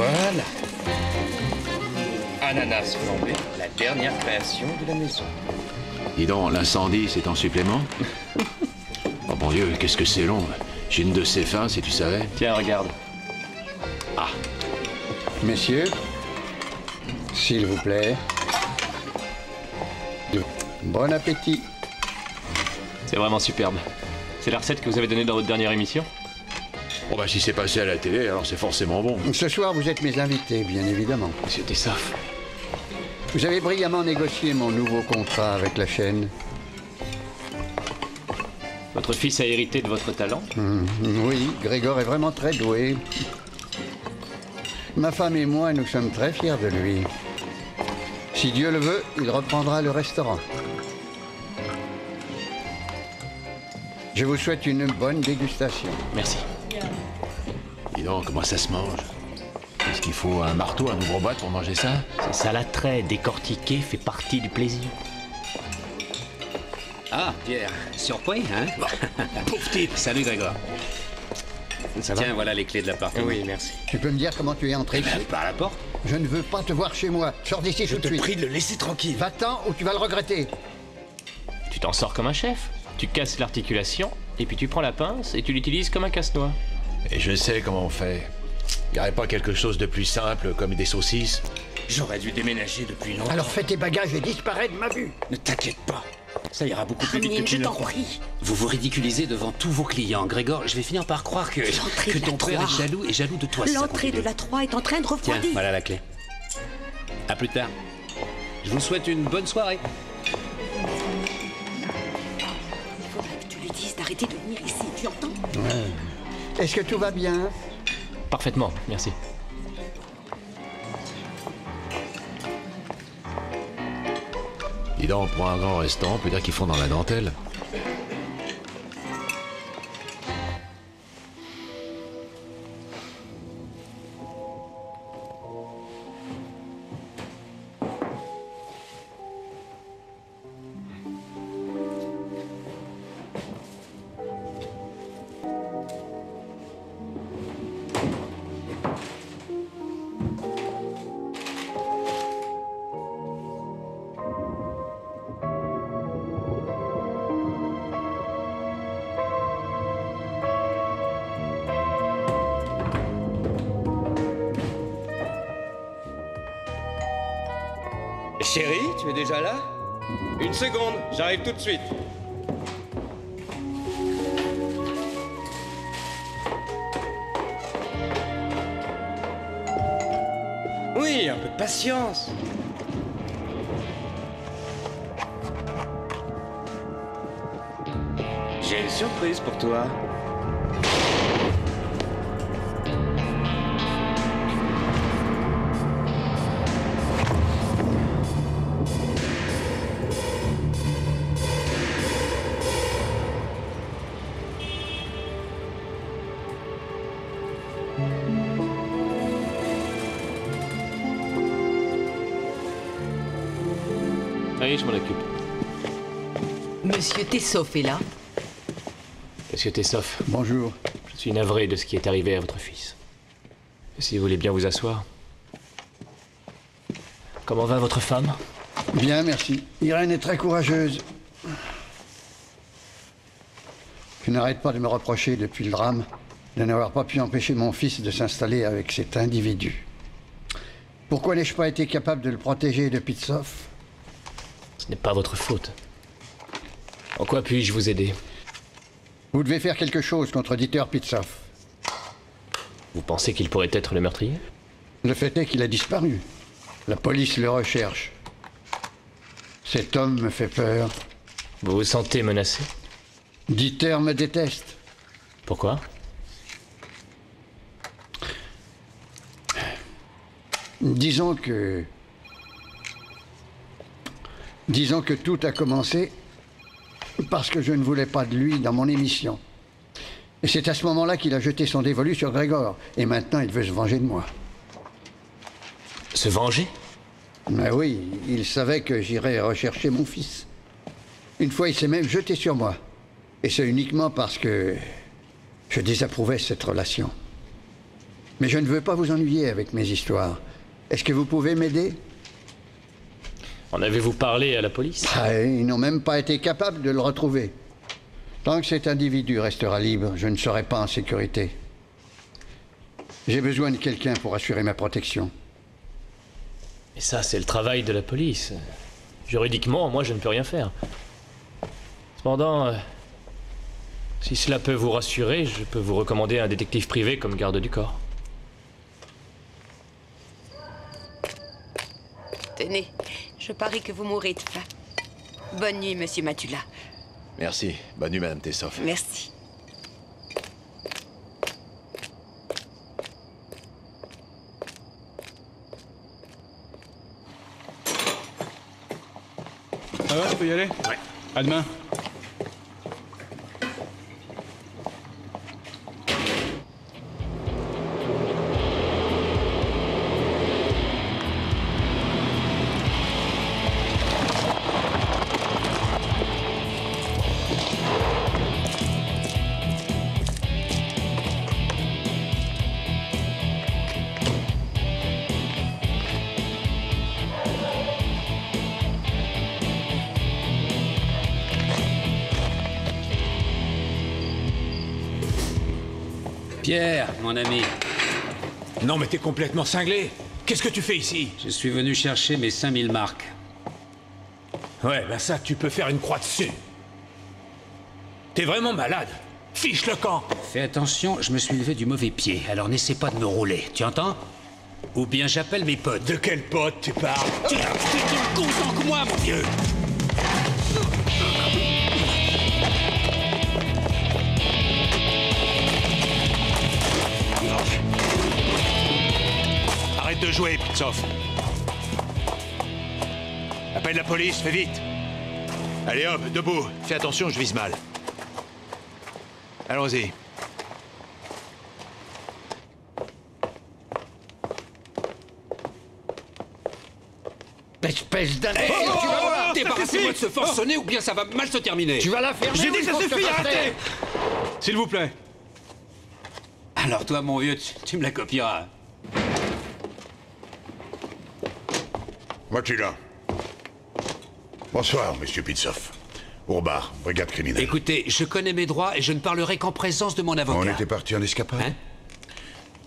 Voilà. Ananas flambé, la dernière création de la maison. Dis donc, l'incendie, c'est en supplément? Oh mon Dieu, qu'est-ce que c'est long. J'ai une de ces fins, si tu savais. Tiens, regarde. Ah, Messieurs, s'il vous plaît. Bon appétit. C'est vraiment superbe. C'est la recette que vous avez donnée dans votre dernière émission? bon bah si c'est passé à la télé, alors c'est forcément bon. Ce soir, vous êtes mes invités, bien évidemment. Monsieur Tessoff. Vous avez brillamment négocié mon nouveau contrat avec la chaîne. Votre fils a hérité de votre talent? Oui, Grégor est vraiment très doué. Ma femme et moi, nous sommes très fiers de lui. Si Dieu le veut, il reprendra le restaurant. Je vous souhaite une bonne dégustation. Merci. Dis donc, comment ça se mange? Est-ce qu'il faut un marteau, un ouvre-boîte pour manger ça? C'est ça l'attrait, décortiquer fait partie du plaisir. Ah, Pierre, surpris, hein? Pauvre type. Salut, Grégor. Ça va? Tiens, voilà les clés de l'appartement. Oui, merci. Tu peux me dire comment tu es entré ici? Par la porte? Je ne veux pas te voir chez moi. Sors d'ici tout de suite. de le laisser tranquille. Va-t'en ou tu vas le regretter. Tu t'en sors comme un chef. Tu casses l'articulation, et puis tu prends la pince et tu l'utilises comme un casse-noix. Et je sais comment on fait. Y aurait pas quelque chose de plus simple, comme des saucisses? J'aurais dû déménager depuis longtemps. Alors fais tes bagages et disparais de ma vue. Ne t'inquiète pas. Ça ira beaucoup plus vite que Amine, tu je ne le t'en crois. prie. Vous vous ridiculisez devant tous vos clients. Grégor, je vais finir par croire que L'entrée de ton la frère Troie. est jaloux de toi. si ça L'entrée de continue. la 3 est en train de Tiens, refroidir. voilà la clé. À plus tard. Je vous souhaite une bonne soirée. Il faudrait que tu lui dises d'arrêter de venir ici, tu entends? Est-ce que tout va bien? Parfaitement, merci. Dis donc, pour un grand restaurant, on peut dire qu'ils font dans la dentelle. Chérie, tu es déjà là? Une seconde, j'arrive tout de suite. Oui, un peu de patience. J'ai une surprise pour toi. Allez, je m'en occupe. Monsieur Tessoff est là. Monsieur Tessoff, Bonjour. je suis navré de ce qui est arrivé à votre fils. Si vous voulez bien vous asseoir. Comment va votre femme? Bien, merci. Irène est très courageuse. Je n'arrête pas de me reprocher depuis le drame de n'avoir pas pu empêcher mon fils de s'installer avec cet individu. Pourquoi n'ai-je pas été capable de le protéger de Pitsoff? Ce n'est pas votre faute. En quoi puis-je vous aider? Vous devez faire quelque chose contre Dieter Pitsoff. Vous pensez qu'il pourrait être le meurtrier? Le fait est qu'il a disparu. La police le recherche. Cet homme me fait peur. Vous vous sentez menacé? Dieter me déteste. Pourquoi? Disons que tout a commencé parce que je ne voulais pas de lui dans mon émission. Et c'est à ce moment-là qu'il a jeté son dévolu sur Grégor. Et maintenant, il veut se venger de moi. Se venger? Mais oui, il savait que j'irais rechercher mon fils. Une fois, il s'est même jeté sur moi. Et c'est uniquement parce que je désapprouvais cette relation. Mais je ne veux pas vous ennuyer avec mes histoires. Est-ce que vous pouvez m'aider? En avez-vous parlé à la police? Ils n'ont même pas été capables de le retrouver. Tant que cet individu restera libre, je ne serai pas en sécurité. J'ai besoin de quelqu'un pour assurer ma protection. Et ça, c'est le travail de la police. Juridiquement, moi, je ne peux rien faire. Cependant, si cela peut vous rassurer, je peux vous recommander un détective privé comme garde du corps. Tenez, je parie que vous mourrez de faim. Bonne nuit, monsieur Matula. Merci. Bonne nuit, Madame Tessoff. Merci. Ça va, je peux y aller? Ouais. À demain. Pierre, mon ami, Non mais t'es complètement cinglé. Qu'est-ce que tu fais ici? je suis venu chercher mes 5000 marques. Ouais, ben ça, tu peux faire une croix dessus. T'es vraiment malade. Fiche le camp. Fais attention, je me suis levé du mauvais pied, alors n'essaie pas de me rouler, tu entends? Ou bien j'appelle mes potes. De quel pote tu parles? Tiens, t'es plus content que moi, mon vieux. Arrête de jouer, Pitsoff. Appelle la police, fais vite. Allez hop, debout. Fais attention, je vise mal. Allons-y. Espèce d'un... Débarrassez-moi de ce forcené ou bien ça va mal se terminer. Tu vas la fermer. J'ai ou dit il ça faut que je te suffit, fasse arrêtez! taire? S'il vous plaît. Alors toi, mon vieux, tu me la copieras. Matula. Bonsoir, monsieur Pitsoff. Ourbar, brigade criminelle. Écoutez, je connais mes droits et je ne parlerai qu'en présence de mon avocat. On était parti en escapade. Hein?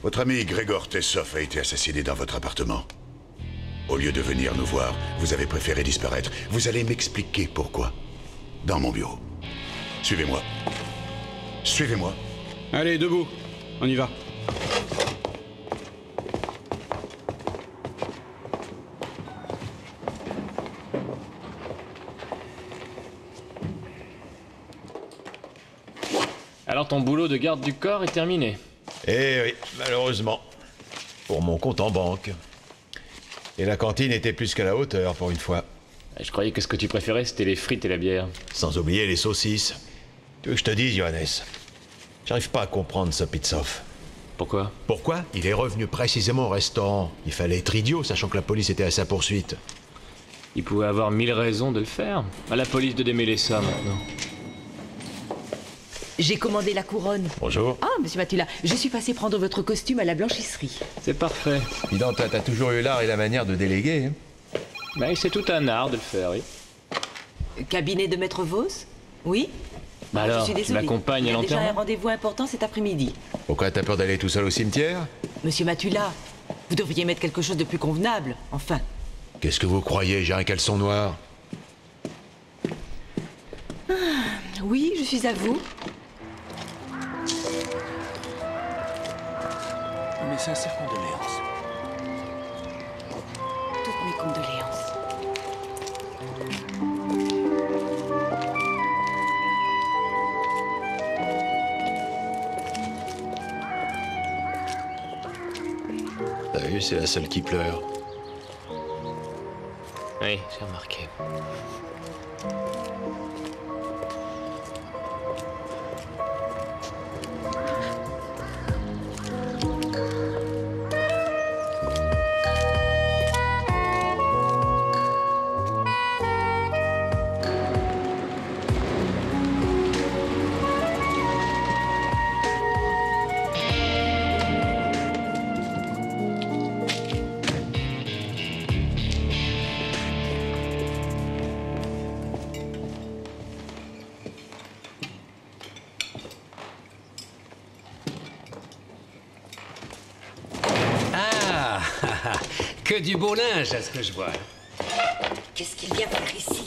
Votre ami Grégor Tessoff a été assassiné dans votre appartement. Au lieu de venir nous voir, vous avez préféré disparaître. Vous allez m'expliquer pourquoi. Dans mon bureau. Suivez-moi. Suivez-moi. Allez, debout. On y va. Alors ton boulot de garde du corps est terminé. Eh oui, malheureusement. Pour mon compte en banque. Et la cantine était plus qu'à la hauteur pour une fois. Je croyais que ce que tu préférais, c'était les frites et la bière. Sans oublier les saucisses. Tu veux que je te dise, Johannes? J'arrive pas à comprendre ce Pitsoff. Pourquoi? Pourquoi? Il est revenu précisément au restaurant. Il fallait être idiot, sachant que la police était à sa poursuite. Il pouvait avoir 1000 raisons de le faire. À la police de démêler ça, maintenant. J'ai commandé la couronne. Bonjour. Ah, monsieur Matula, je suis passé prendre votre costume à la blanchisserie. C'est parfait. Dis donc, toi, t'as toujours eu l'art et la manière de déléguer, hein? Mais c'est tout un art de le faire, oui. Cabinet de Maître Vos? Oui? Bah Je alors, suis tu désolée. m'accompagnes à Il y a déjà un l'enterrement? rendez-vous important cet après-midi. Pourquoi t'as peur d'aller tout seul au cimetière? Monsieur Matula, vous devriez mettre quelque chose de plus convenable, enfin. Qu'est-ce que vous croyez? J'ai un caleçon noir. Oui, je suis à vous. Mes sincères condoléances. Toutes mes condoléances. T'as vu, c'est la seule qui pleure. Oui, j'ai remarqué. Que du beau linge, à ce que je vois. Qu'est-ce qu'il vient faire ici?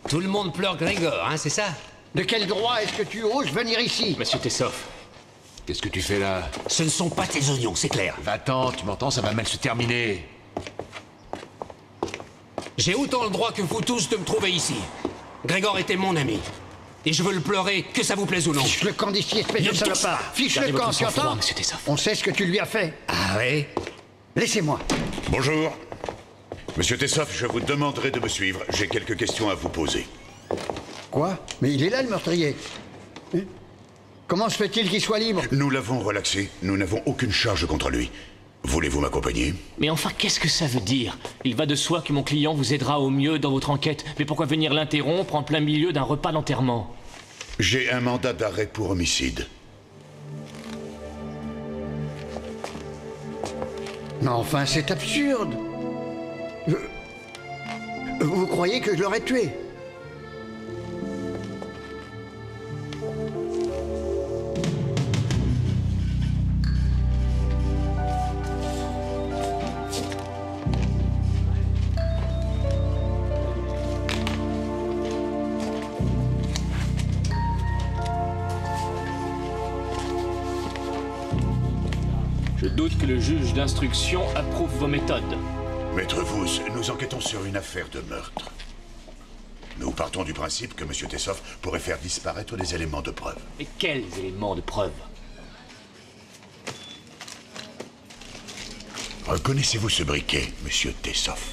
Tout le monde pleure Grégor, hein, c'est ça? De quel droit est-ce que tu oses venir ici? Monsieur Tessoff, Qu'est-ce que tu fais là? Ce ne sont pas tes oignons, c'est clair. Va-t'en, tu m'entends, ça va mal se terminer. J'ai autant le droit que vous tous de me trouver ici. Grégor était mon ami. Et je veux le pleurer, que ça vous plaise ou non. Fiche le camp d'ici, espèce de salopard. Fiche gardez le camp, votre tu sang-froid, entends? monsieur Tessoff. On sait ce que tu lui as fait. Ah oui? Laissez-moi. Bonjour. Monsieur Tessoff, je vous demanderai de me suivre. J'ai quelques questions à vous poser. Quoi? Mais il est là, le meurtrier. Hein? Comment se fait-il qu'il soit libre? Nous l'avons relaxé. Nous n'avons aucune charge contre lui. Voulez-vous m'accompagner? Mais enfin, qu'est-ce que ça veut dire? Il va de soi que mon client vous aidera au mieux dans votre enquête. Mais pourquoi venir l'interrompre en plein milieu d'un repas d'enterrement? J'ai un mandat d'arrêt pour homicide. Mais enfin, c'est absurde. Vous croyez que je l'aurais tué? Je doute que le juge d'instruction approuve vos méthodes. Maître Vous, nous enquêtons sur une affaire de meurtre. Nous partons du principe que M. Tessoff pourrait faire disparaître des éléments de preuve. Et quels éléments de preuve? Reconnaissez-vous ce briquet, M. Tessoff?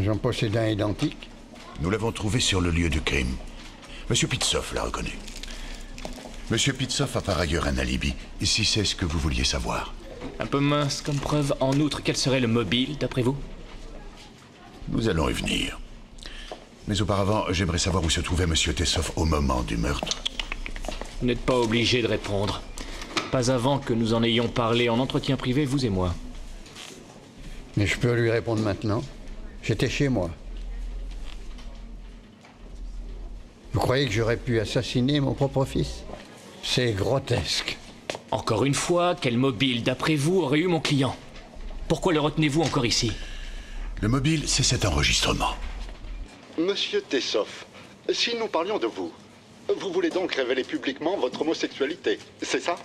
J'en possède un identique. Nous l'avons trouvé sur le lieu du crime. M. Pitsoff l'a reconnu. M. Pitsoff a par ailleurs un alibi, si c'est ce que vous vouliez savoir. Un peu mince comme preuve. En outre, quel serait le mobile, d'après vous? Nous allons y venir. Mais auparavant, j'aimerais savoir où se trouvait M. Tessoff au moment du meurtre. Vous n'êtes pas obligé de répondre. Pas avant que nous en ayons parlé en entretien privé, vous et moi. Mais je peux lui répondre maintenant. J'étais chez moi. Vous croyez que j'aurais pu assassiner mon propre fils? C'est grotesque. Encore une fois, quel mobile, d'après vous, aurait eu mon client? Pourquoi le retenez-vous encore ici? Le mobile, c'est cet enregistrement. Monsieur Tessoff, si nous parlions de vous, vous voulez donc révéler publiquement votre homosexualité, c'est ça?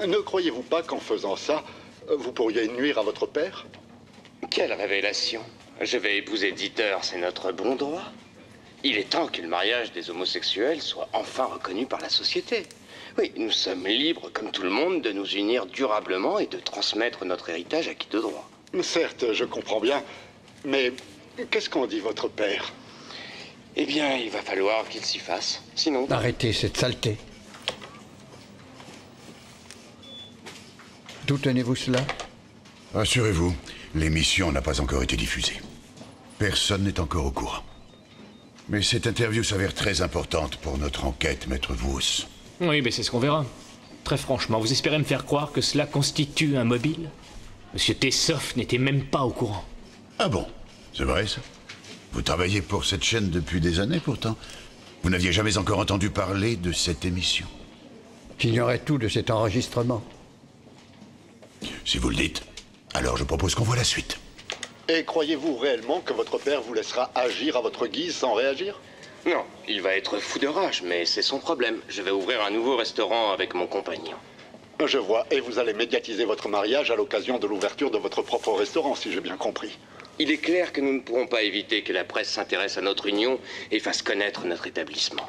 Ne croyez-vous pas qu'en faisant ça, vous pourriez nuire à votre père? Quelle révélation! Je vais épouser Dieter, c'est notre bon droit. Il est temps que le mariage des homosexuels soit enfin reconnu par la société. Oui, nous sommes libres, comme tout le monde, de nous unir durablement et de transmettre notre héritage à qui de droit. Certes, je comprends bien, mais qu'est-ce qu'en dit votre père? Eh bien, il va falloir qu'il s'y fasse, sinon... Arrêtez cette saleté. D'où tenez-vous cela? Rassurez-vous, l'émission n'a pas encore été diffusée. Personne n'est encore au courant. Mais cette interview s'avère très importante pour notre enquête, Maître Vous. Oui, mais c'est ce qu'on verra. Très franchement, vous espérez me faire croire que cela constitue un mobile? Monsieur Tessoff n'était même pas au courant. Ah bon? C'est vrai, ça? Vous travaillez pour cette chaîne depuis des années, pourtant. Vous n'aviez jamais encore entendu parler de cette émission. J'ignorais tout de cet enregistrement. Si vous le dites, alors je propose qu'on voit la suite. Et croyez-vous réellement que votre père vous laissera agir à votre guise sans réagir? Non, il va être fou de rage, mais c'est son problème. Je vais ouvrir un nouveau restaurant avec mon compagnon. Je vois, et vous allez médiatiser votre mariage à l'occasion de l'ouverture de votre propre restaurant, si j'ai bien compris. Il est clair que nous ne pourrons pas éviter que la presse s'intéresse à notre union et fasse connaître notre établissement.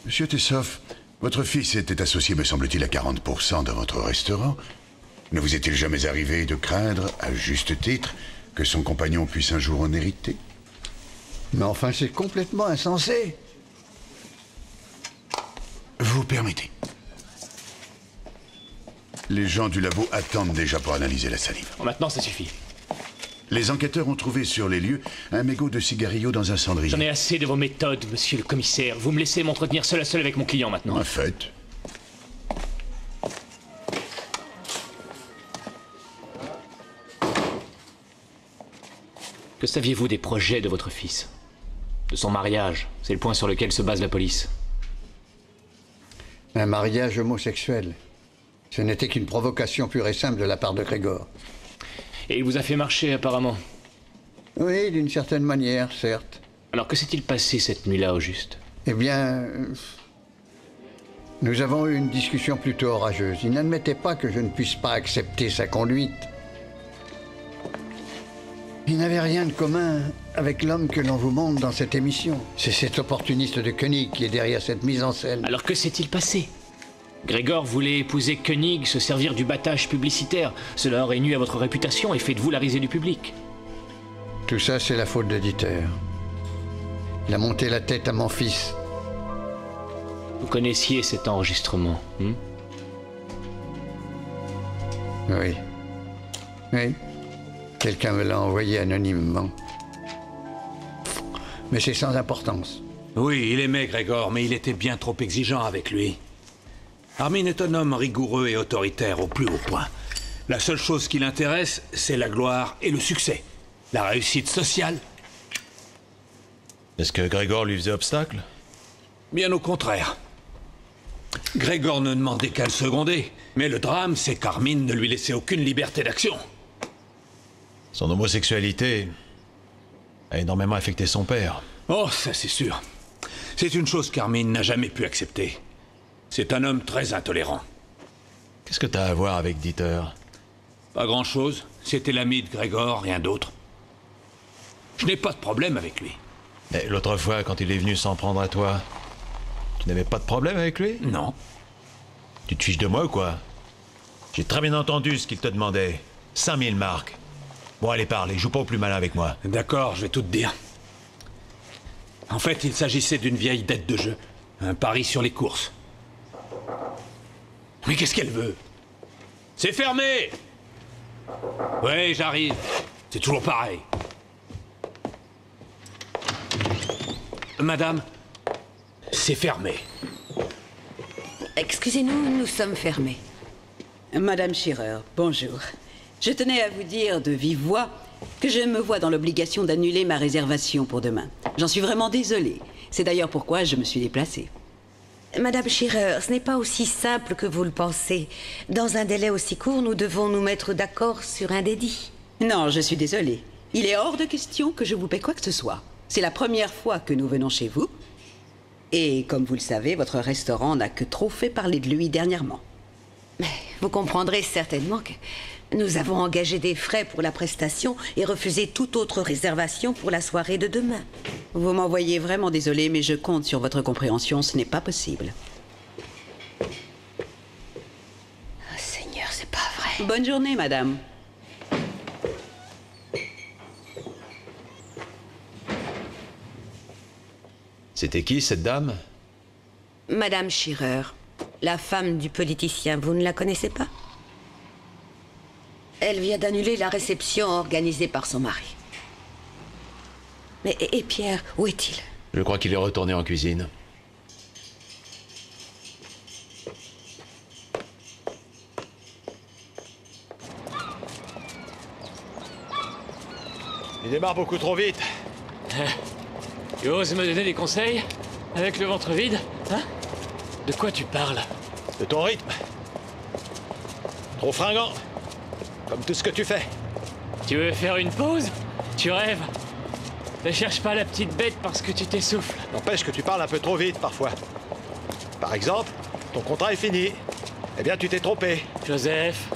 Monsieur Tessoff, votre fils était associé, me semble-t-il, à 40% dans votre restaurant. Ne vous est-il jamais arrivé de craindre, à juste titre, que son compagnon puisse un jour en hériter? Mais enfin, c'est complètement insensé. Vous permettez. Les gens du labo attendent déjà pour analyser la salive. Bon, maintenant, ça suffit. Les enquêteurs ont trouvé sur les lieux un mégot de cigarillo dans un cendrier. J'en ai assez de vos méthodes, monsieur le commissaire. Vous me laissez m'entretenir seul à seul avec mon client maintenant. En fait. Que saviez-vous des projets de votre fils? De son mariage? C'est le point sur lequel se base la police. Un mariage homosexuel. Ce n'était qu'une provocation pure et simple de la part de Grégor. Et il vous a fait marcher, apparemment. Oui, d'une certaine manière, certes. Alors que s'est-il passé cette nuit-là, au juste? Eh bien... nous avons eu une discussion plutôt orageuse. Il n'admettait pas que je ne puisse pas accepter sa conduite. Il n'avait rien de commun avec l'homme que l'on vous montre dans cette émission. C'est cet opportuniste de Koenig qui est derrière cette mise en scène. Alors que s'est-il passé? Grégor voulait épouser Koenig, se servir du battage publicitaire. Cela aurait nui à votre réputation et fait de vous la risée du public. Tout ça, c'est la faute de Dieter. Il a monté la tête à mon fils. Vous connaissiez cet enregistrement, Oui. Oui. Quelqu'un me l'a envoyé anonymement. Mais c'est sans importance. Oui, il aimait Grégor, mais il était bien trop exigeant avec lui. Armin est un homme rigoureux et autoritaire au plus haut point. La seule chose qui l'intéresse, c'est la gloire et le succès. La réussite sociale. Est-ce que Grégor lui faisait obstacle? Bien au contraire. Grégor ne demandait qu'à le seconder. Mais le drame, c'est qu'Armin ne lui laissait aucune liberté d'action. Son homosexualité a énormément affecté son père. Oh, ça c'est sûr. C'est une chose qu'Armin n'a jamais pu accepter. C'est un homme très intolérant. Qu'est-ce que t'as à voir avec Dieter? Pas grand-chose. C'était l'ami de Grégor, rien d'autre. Je n'ai pas de problème avec lui. Mais l'autre fois, quand il est venu s'en prendre à toi, tu n'avais pas de problème avec lui? Non. Tu te fiches de moi ou quoi? J'ai très bien entendu ce qu'il te demandait. 5000 marks. Bon, allez, parle, et joue pas au plus malin avec moi. D'accord, je vais tout te dire. En fait, il s'agissait d'une vieille dette de jeu. Un pari sur les courses. Mais qu'est-ce qu'elle veut? C'est fermé! Oui, j'arrive. C'est toujours pareil. Madame, c'est fermé. Excusez-nous, nous sommes fermés. Madame Shearer, bonjour. Je tenais à vous dire de vive voix que je me vois dans l'obligation d'annuler ma réservation pour demain. J'en suis vraiment désolée. C'est d'ailleurs pourquoi je me suis déplacée. Madame Shearer, ce n'est pas aussi simple que vous le pensez. Dans un délai aussi court, nous devons nous mettre d'accord sur un dédit. Non, je suis désolée. Il est hors de question que je vous paie quoi que ce soit. C'est la première fois que nous venons chez vous. Et comme vous le savez, votre restaurant n'a que trop fait parler de lui dernièrement. Mais vous comprendrez certainement que nous avons engagé des frais pour la prestation et refusé toute autre réservation pour la soirée de demain. Vous m'envoyez vraiment désolée, mais je compte sur votre compréhension, ce n'est pas possible. Oh, Seigneur, c'est pas vrai. Bonne journée, madame. C'était qui, cette dame? Madame Shearer, la femme du politicien, vous ne la connaissez pas? Elle vient d'annuler la réception organisée par son mari. Mais et Pierre, où est-il? Je crois qu'il est retourné en cuisine. Il démarre beaucoup trop vite. Tu oses me donner des conseils? Avec le ventre vide? Hein? De quoi tu parles? De ton rythme. Trop fringant. Comme tout ce que tu fais. Tu veux faire une pause? Tu rêves? Ne cherche pas la petite bête parce que tu t'essouffles. N'empêche que tu parles un peu trop vite parfois. Par exemple, ton contrat est fini. Eh bien, tu t'es trompé. Joseph,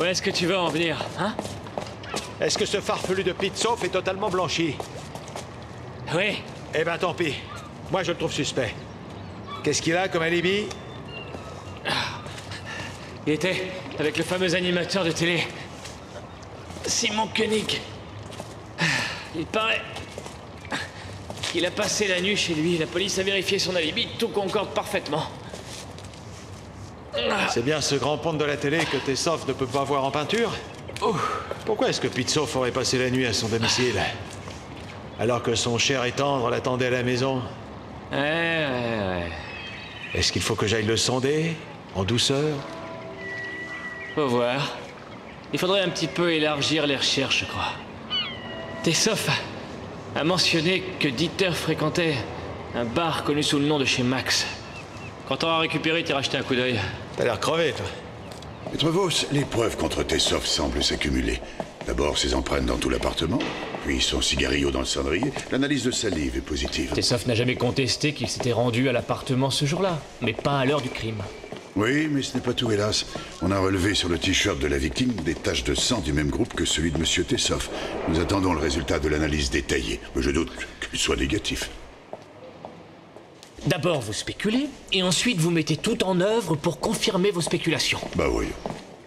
où est-ce que tu veux en venir, hein? Est-ce que ce farfelu de Pitsoff est totalement blanchi? Oui. Eh ben, tant pis. Moi, je le trouve suspect. Qu'est-ce qu'il a comme alibi? Il était avec le fameux animateur de télé, Simon Koenig. Il paraît qu'il a passé la nuit chez lui. La police a vérifié son alibi. Tout concorde parfaitement. C'est bien ce grand ponte de la télé que Tessoff ne peut pas voir en peinture? Pourquoi est-ce que Pitsoff aurait passé la nuit à son domicile? Alors que son cher et tendre l'attendait à la maison? Ouais. Est-ce qu'il faut que j'aille le sonder, en douceur? Faut voir. Il faudrait un petit peu élargir les recherches, je crois. Tessoff a mentionné que Dieter fréquentait un bar connu sous le nom de chez Max. Quand on a récupéré, t'es racheté un coup d'œil. T'as l'air crevé, toi. Maître Vos, les preuves contre Tessoff semblent s'accumuler. D'abord ses empreintes dans tout l'appartement, puis son cigarillo dans le cendrier. L'analyse de salive est positive. Tessoff n'a jamais contesté qu'il s'était rendu à l'appartement ce jour-là, mais pas à l'heure du crime. Oui, mais ce n'est pas tout, hélas. On a relevé sur le t-shirt de la victime des taches de sang du même groupe que celui de Monsieur Tessoff. Nous attendons le résultat de l'analyse détaillée, mais je doute qu'il soit négatif. D'abord vous spéculez, et ensuite vous mettez tout en œuvre pour confirmer vos spéculations. Bah oui.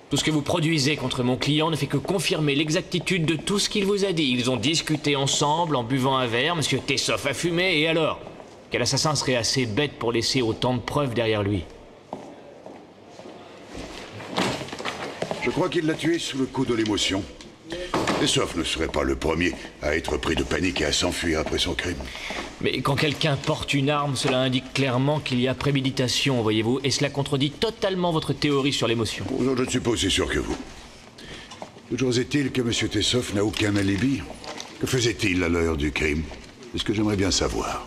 Tout ce que vous produisez contre mon client ne fait que confirmer l'exactitude de tout ce qu'il vous a dit. Ils ont discuté ensemble en buvant un verre, Monsieur Tessoff a fumé, et alors? Quel assassin serait assez bête pour laisser autant de preuves derrière lui? Je crois qu'il l'a tué sous le coup de l'émotion. Tessoff ne serait pas le premier à être pris de panique et à s'enfuir après son crime. Mais quand quelqu'un porte une arme, cela indique clairement qu'il y a préméditation, voyez-vous, et cela contredit totalement votre théorie sur l'émotion. Je ne suis pas aussi sûr que vous. Toujours est-il que M. Tessoff n'a aucun alibi. Que faisait-il à l'heure du crime? C'est ce que j'aimerais bien savoir.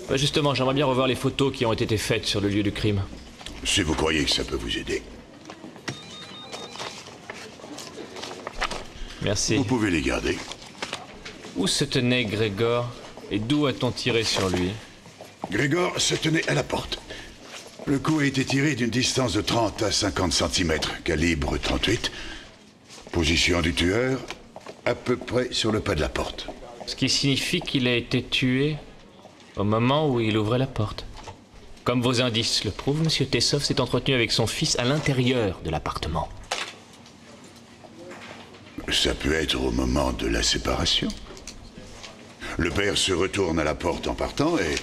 Bah justement, j'aimerais bien revoir les photos qui ont été faites sur le lieu du crime. Si vous croyez que ça peut vous aider. Merci. Vous pouvez les garder. Où se tenait Grégor et d'où a-t-on tiré sur lui? Grégor se tenait à la porte. Le coup a été tiré d'une distance de 30 à 50 cm, calibre 38. Position du tueur, à peu près sur le pas de la porte. Ce qui signifie qu'il a été tué au moment où il ouvrait la porte. Comme vos indices le prouvent, M. Tessoff s'est entretenu avec son fils à l'intérieur de l'appartement. Ça peut être au moment de la séparation. Le père se retourne à la porte en partant et...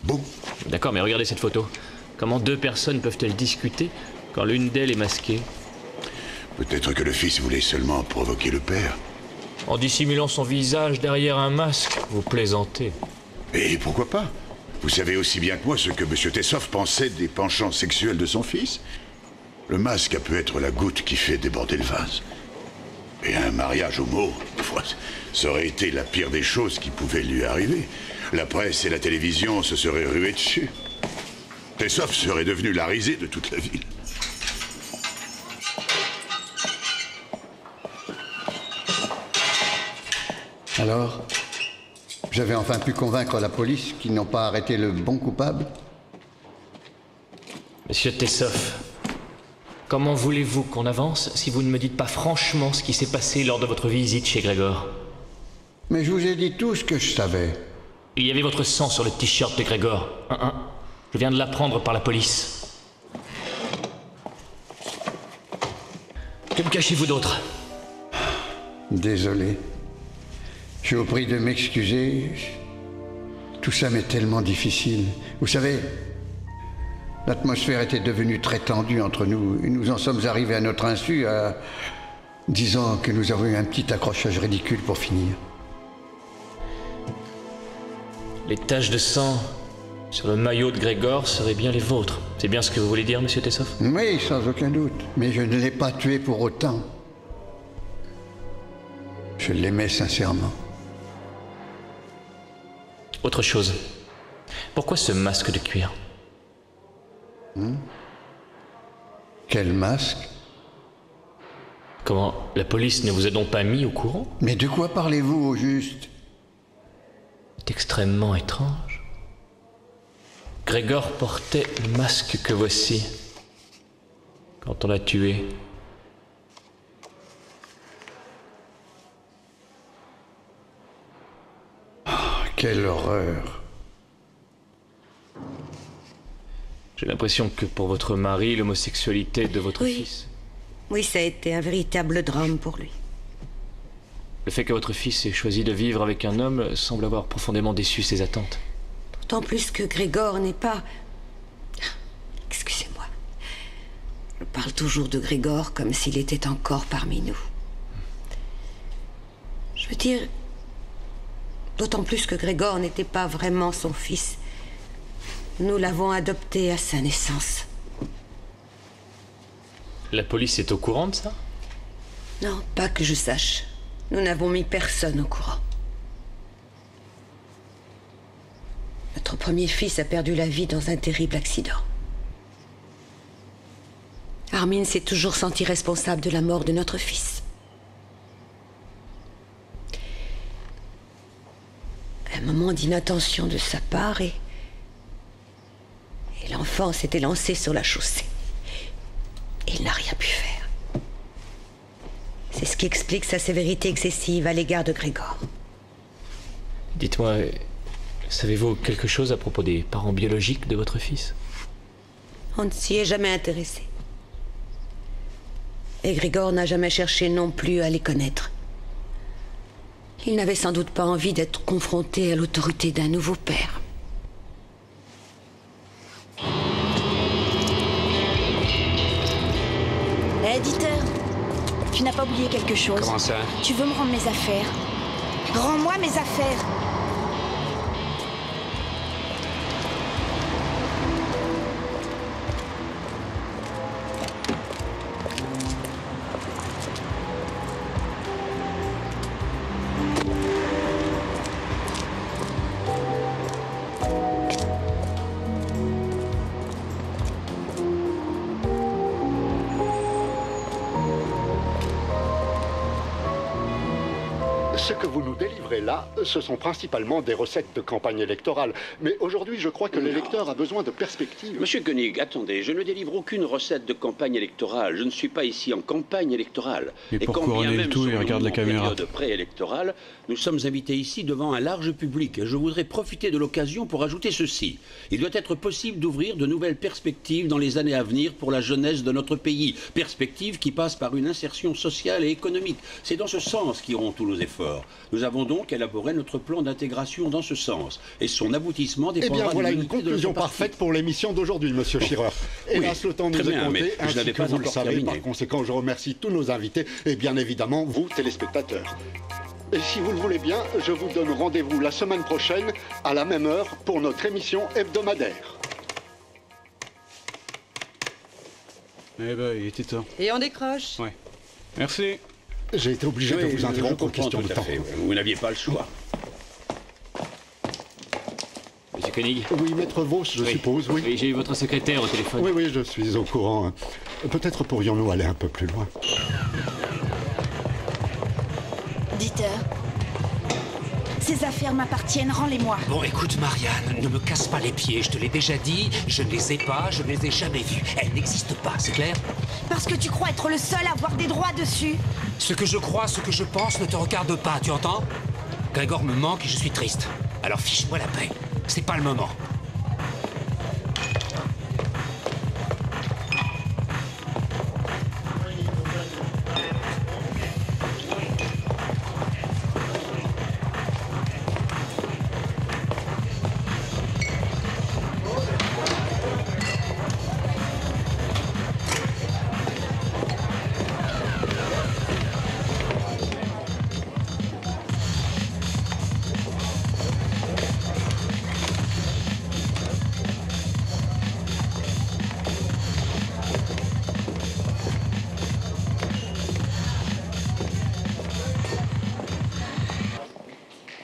boum. D'accord, mais regardez cette photo. Comment deux personnes peuvent-elles discuter quand l'une d'elles est masquée? Peut-être que le fils voulait seulement provoquer le père. En dissimulant son visage derrière un masque, vous plaisantez. Et pourquoi pas? Vous savez aussi bien que moi ce que M. Tessoff pensait des penchants sexuels de son fils. Le masque a pu être la goutte qui fait déborder le vase. Et un mariage homo, ça aurait été la pire des choses qui pouvaient lui arriver. La presse et la télévision se seraient ruées dessus. Tessoff serait devenu la risée de toute la ville. Alors, vous avez enfin pu convaincre la police qu'ils n'ont pas arrêté le bon coupable? Monsieur Tessoff, comment voulez-vous qu'on avance si vous ne me dites pas franchement ce qui s'est passé lors de votre visite chez Grégor? Mais je vous ai dit tout ce que je savais. Il y avait votre sang sur le t-shirt de Grégor. Je viens de l'apprendre par la police. Que me cachez-vous d'autre? Désolé. Je vous prie de m'excuser. Tout ça m'est tellement difficile. Vous savez, l'atmosphère était devenue très tendue entre nous et nous en sommes arrivés à notre insu à... disons que nous avons eu un petit accrochage ridicule pour finir. Les taches de sang sur le maillot de Grégor seraient bien les vôtres. C'est bien ce que vous voulez dire, monsieur Tessoff? Oui, sans aucun doute. Mais je ne l'ai pas tué pour autant. Je l'aimais sincèrement. Autre chose. Pourquoi ce masque de cuir? Quel masque? Comment? La police ne vous a donc pas mis au courant? Mais de quoi parlez-vous au juste? C'est extrêmement étrange. Grégor portait le masque que voici quand on l'a tué. Quelle horreur. J'ai l'impression que pour votre mari, l'homosexualité de votre fils... Oui, ça a été un véritable drame pour lui. Le fait que votre fils ait choisi de vivre avec un homme semble avoir profondément déçu ses attentes. D'autant plus que Grégor n'est pas... Excusez-moi. Je parle toujours de Grégor comme s'il était encore parmi nous. Je veux dire... D'autant plus que Grégor n'était pas vraiment son fils. Nous l'avons adopté à sa naissance. La police est au courant de ça? Non, pas que je sache. Nous n'avons mis personne au courant. Notre premier fils a perdu la vie dans un terrible accident. Armin s'est toujours senti responsable de la mort de notre fils. Un moment d'inattention de sa part et l'enfant s'était lancé sur la chaussée. Et il n'a rien pu faire. C'est ce qui explique sa sévérité excessive à l'égard de Grégor. Dites-moi, savez-vous quelque chose à propos des parents biologiques de votre fils? On ne s'y est jamais intéressé. Et Grégor n'a jamais cherché non plus à les connaître. Il n'avait sans doute pas envie d'être confronté à l'autorité d'un nouveau père. Éditeur, tu n'as pas oublié quelque chose. Comment ça? Tu veux me rendre mes affaires? Rends-moi mes affaires. Ce que vous nous délivrez là, ce sont principalement des recettes de campagne électorale. Mais aujourd'hui, je crois que l'électeur a besoin de perspectives. Monsieur Koenig, attendez, je ne délivre aucune recette de campagne électorale. Je ne suis pas ici en campagne électorale. Et pour couronner le tout, il regarde la caméra. En période préélectorale, nous sommes invités ici devant un large public. Je voudrais profiter de l'occasion pour ajouter ceci. Il doit être possible d'ouvrir de nouvelles perspectives dans les années à venir pour la jeunesse de notre pays. Perspectives qui passent par une insertion sociale et économique. C'est dans ce sens qu'iront tous nos efforts. Nous avons donc élaboré notre plan d'intégration dans ce sens. Et son aboutissement dépendra Eh bien, voilà de une l'unité de conclusion notre parti. parfaite pour l'émission d'aujourd'hui, monsieur Schirer. Hélas, le temps nous très est bien, compté, mais je ainsi n'avais que pas vous le encore savez. terminé. Par conséquent, je remercie tous nos invités et bien évidemment vous, téléspectateurs. Et si vous le voulez bien, je vous donne rendez-vous la semaine prochaine à la même heure pour notre émission hebdomadaire. Eh ben, il était temps. Et on décroche. Ouais. Merci. J'ai été obligé de vous interrompre pour question de temps. Vous n'aviez pas le choix. Monsieur Koenig? Oui, maître Vos, je suppose, oui. Oui, j'ai eu votre secrétaire au téléphone. Oui, oui, je suis au courant. Peut-être pourrions-nous aller un peu plus loin. Éditeur, ces affaires m'appartiennent, rends-les-moi. Bon, écoute, Marianne, ne me casse pas les pieds. Je te l'ai déjà dit, je ne les ai pas, je ne les ai jamais vus. Elles n'existent pas, c'est clair? Parce que tu crois être le seul à avoir des droits dessus. Ce que je crois, ce que je pense ne te regarde pas, tu entends? Grégor me manque et je suis triste. Alors fiche-moi la paix. C'est pas le moment.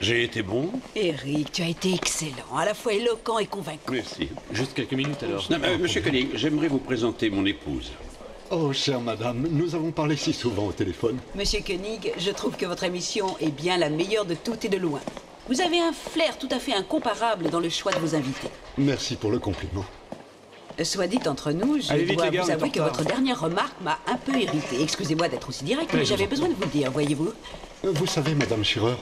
J'ai été bon? Eric, tu as été excellent, à la fois éloquent et convaincant. Merci. Juste quelques minutes alors. Non, monsieur Koenig, j'aimerais vous présenter mon épouse. Oh, chère madame, nous avons parlé si souvent au téléphone. Monsieur Koenig, je trouve que votre émission est bien la meilleure de toutes et de loin. Vous avez un flair tout à fait incomparable dans le choix de vos invités. Merci pour le compliment. Soit dit entre nous, je Allez vite, dois les gars, vous on est avouer en que retard. votre dernière remarque m'a un peu irrité. Excusez-moi d'être aussi direct, mais je j'avais vous en besoin de vous le dire, voyez-vous. Vous savez, madame Schirer,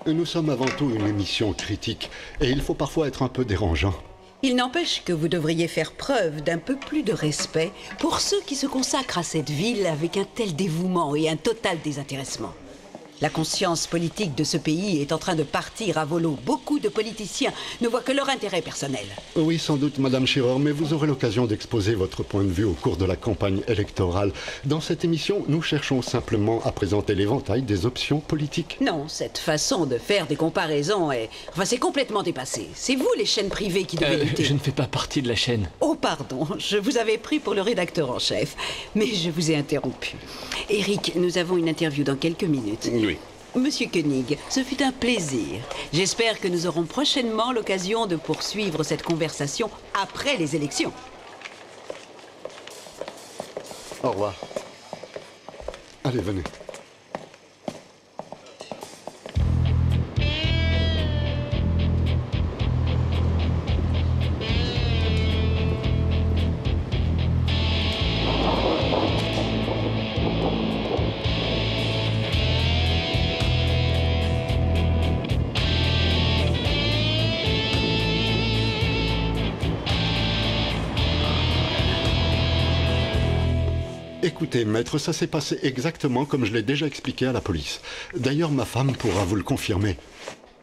nous sommes avant tout une émission critique et il faut parfois être un peu dérangeant. Il n'empêche que vous devriez faire preuve d'un peu plus de respect pour ceux qui se consacrent à cette ville avec un tel dévouement et un total désintéressement. La conscience politique de ce pays est en train de partir à volo. Beaucoup de politiciens ne voient que leur intérêt personnel. Oui, sans doute, madame Schirer, mais vous aurez l'occasion d'exposer votre point de vue au cours de la campagne électorale. Dans cette émission, nous cherchons simplement à présenter l'éventail des options politiques. Non, cette façon de faire des comparaisons est... Enfin, c'est complètement dépassé. C'est vous, les chaînes privées, qui devez lutter. Je ne fais pas partie de la chaîne. Oh, pardon, je vous avais pris pour le rédacteur en chef, mais je vous ai interrompu. Eric, nous avons une interview dans quelques minutes. Oui. Monsieur Koenig, ce fut un plaisir. J'espère que nous aurons prochainement l'occasion de poursuivre cette conversation après les élections. Au revoir. Allez, venez. Écoutez, maître, ça s'est passé exactement comme je l'ai déjà expliqué à la police. D'ailleurs, ma femme pourra vous le confirmer.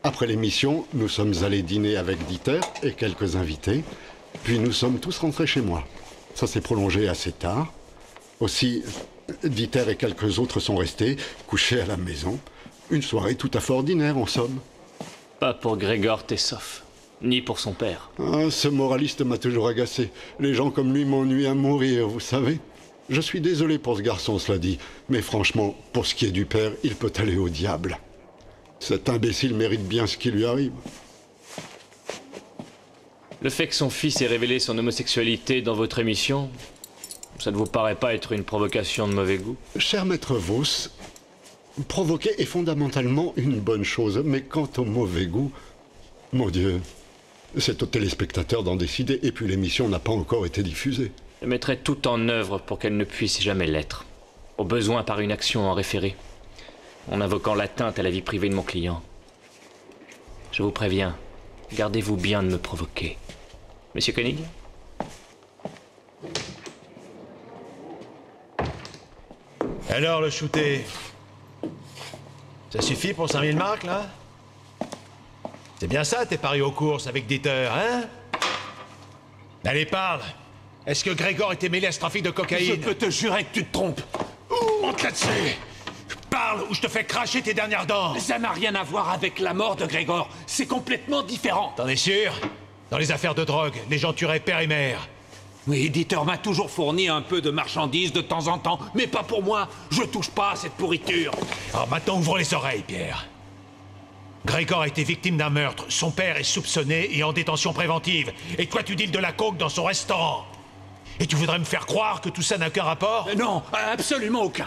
Après l'émission, nous sommes allés dîner avec Dieter et quelques invités, puis nous sommes tous rentrés chez moi. Ça s'est prolongé assez tard. Aussi, Dieter et quelques autres sont restés, couchés à la maison. Une soirée tout à fait ordinaire, en somme. Pas pour Grégor Tessoff, ni pour son père. Ah, ce moraliste m'a toujours agacé. Les gens comme lui m'ennuient à mourir, vous savez. Je suis désolé pour ce garçon, cela dit, mais franchement, pour ce qui est du père, il peut aller au diable. Cet imbécile mérite bien ce qui lui arrive. Le fait que son fils ait révélé son homosexualité dans votre émission, ça ne vous paraît pas être une provocation de mauvais goût? Cher maître Vos, provoquer est fondamentalement une bonne chose, mais quant au mauvais goût, mon Dieu, c'est aux téléspectateurs d'en décider, et puis l'émission n'a pas encore été diffusée. Je mettrai tout en œuvre pour qu'elle ne puisse jamais l'être. Au besoin par une action en référé, en invoquant l'atteinte à la vie privée de mon client. Je vous préviens, gardez-vous bien de me provoquer. Monsieur Koenig? Alors, le shooté, ça suffit pour 5000 marks, là? C'est bien ça, tes paris aux courses avec Dieter, hein? Allez, parle! Est-ce que Grégor était mêlé à ce trafic de cocaïne? Je peux te jurer que tu te trompes. Monte là-dessus! Parle ou je te fais cracher tes dernières dents! Ça n'a rien à voir avec la mort de Grégor. C'est complètement différent. T'en es sûr? Dans les affaires de drogue, les gens tueraient père et mère. Oui, Dieter m'a toujours fourni un peu de marchandises de temps en temps, mais pas pour moi. Je touche pas à cette pourriture. Alors maintenant, ouvre les oreilles, Pierre. Grégor a été victime d'un meurtre. Son père est soupçonné et en détention préventive. Et toi, tu deals de la coke dans son restaurant. Et tu voudrais me faire croire que tout ça n'a aucun rapport? Non, absolument aucun.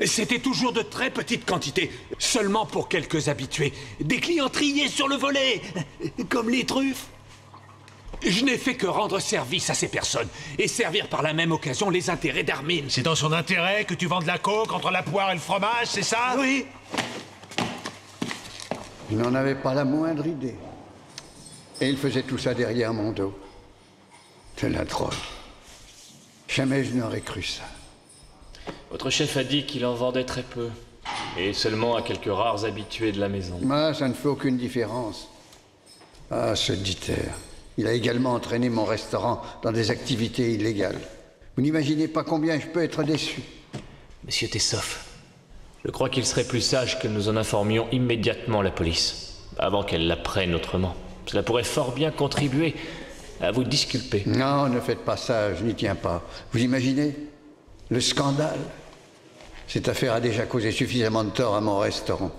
C'était toujours de très petites quantités, seulement pour quelques habitués. Des clients triés sur le volet, comme les truffes. Je n'ai fait que rendre service à ces personnes et servir par la même occasion les intérêts d'Armin. C'est dans son intérêt que tu vends de la coke entre la poire et le fromage, c'est ça? Oui. Il n'en avait pas la moindre idée. Et il faisait tout ça derrière mon dos. C'est la drogue. Jamais je n'aurais cru ça. Votre chef a dit qu'il en vendait très peu, et seulement à quelques rares habitués de la maison. Ah, ça ne fait aucune différence. Ah, ce Dieter. Il a également entraîné mon restaurant dans des activités illégales. Vous n'imaginez pas combien je peux être déçu. Monsieur Tessoff, je crois qu'il serait plus sage que nous en informions immédiatement la police, avant qu'elle l'apprenne autrement. Cela pourrait fort bien contribuer à vous disculper. Non, ne faites pas ça, je n'y tiens pas. Vous imaginez? Le scandale. Cette affaire a déjà causé suffisamment de tort à mon restaurant.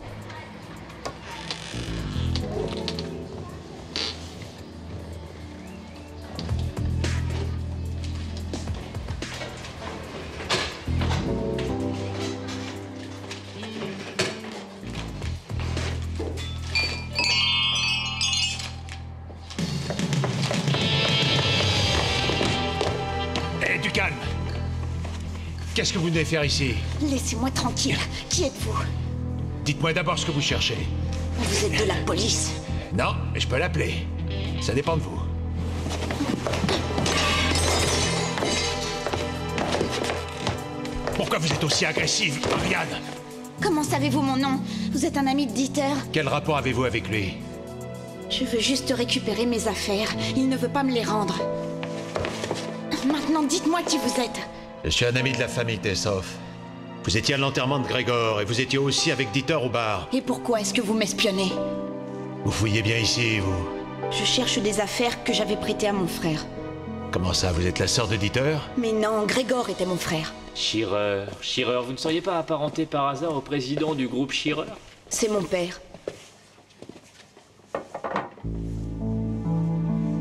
Qu'est-ce que vous venez faire ici? Laissez-moi tranquille. Qui êtes-vous? Dites-moi d'abord ce que vous cherchez. Vous êtes de la police? Non, mais je peux l'appeler. Ça dépend de vous. Pourquoi vous êtes aussi agressive, Marianne? Comment savez-vous mon nom? Vous êtes un ami de Dieter? Quel rapport avez-vous avec lui? Je veux juste récupérer mes affaires. Il ne veut pas me les rendre. Maintenant, dites-moi qui vous êtes. Je suis un ami de la famille Tessoff. Vous étiez à l'enterrement de Grégor et vous étiez aussi avec Dieter au bar. Et pourquoi est-ce que vous m'espionnez? Vous fouillez bien ici, vous? Je cherche des affaires que j'avais prêtées à mon frère. Comment ça, vous êtes la sœur de Dieter? Mais non, Grégor était mon frère. Shearer, vous ne seriez pas apparenté par hasard au président du groupe Shearer? C'est mon père.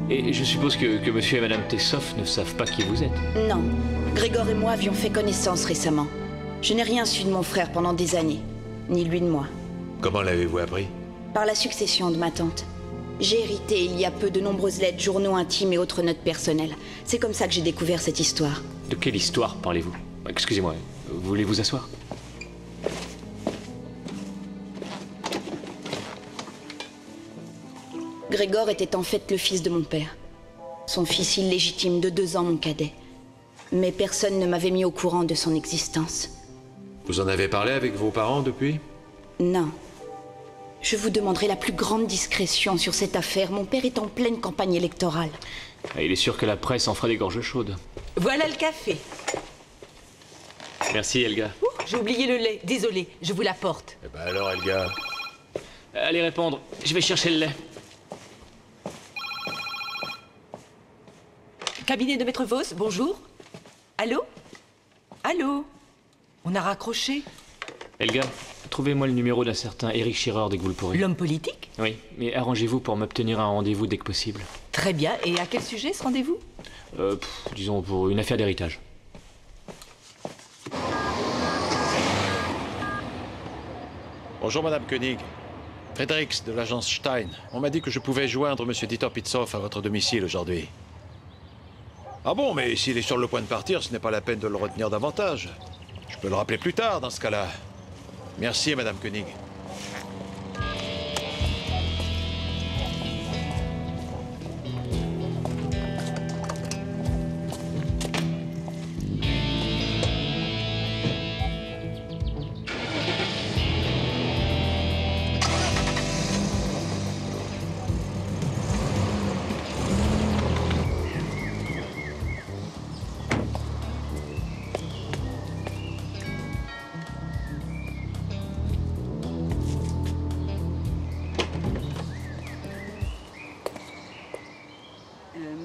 Et je suppose que monsieur et madame Tessoff ne savent pas qui vous êtes? Non. Grégor et moi avions fait connaissance récemment. Je n'ai rien su de mon frère pendant des années, ni lui de moi. Comment l'avez-vous appris? Par la succession de ma tante. J'ai hérité il y a peu de nombreuses lettres, journaux intimes et autres notes personnelles. C'est comme ça que j'ai découvert cette histoire. De quelle histoire parlez-vous? Excusez-moi, voulez vous asseoir? Grégor était en fait le fils de mon père. Son fils illégitime de 2 ans, mon cadet. Mais personne ne m'avait mis au courant de son existence. Vous en avez parlé avec vos parents depuis? Non. Je vous demanderai la plus grande discrétion sur cette affaire. Mon père est en pleine campagne électorale. Ah, il est sûr que la presse en fera des gorges chaudes. Voilà le café. Merci, Helga. J'ai oublié le lait. Désolé, je vous l'apporte. Eh ben alors, Helga. Allez répondre, je vais chercher le lait. Cabinet de Maître Vos, bonjour. Allô? Allô? On a raccroché. Helga, trouvez-moi le numéro d'un certain Eric Schirer dès que vous le pourrez. L'homme politique? Oui, mais arrangez-vous pour m'obtenir un rendez-vous dès que possible. Très bien. Et à quel sujet ce rendez-vous? Disons pour une affaire d'héritage. Bonjour, Madame Koenig. Fredericks de l'agence Stein. On m'a dit que je pouvais joindre Monsieur Dieter Pitzoff à votre domicile aujourd'hui. Ah bon, mais s'il est sur le point de partir, ce n'est pas la peine de le retenir davantage. Je peux le rappeler plus tard, dans ce cas-là. Merci, Madame Koenig.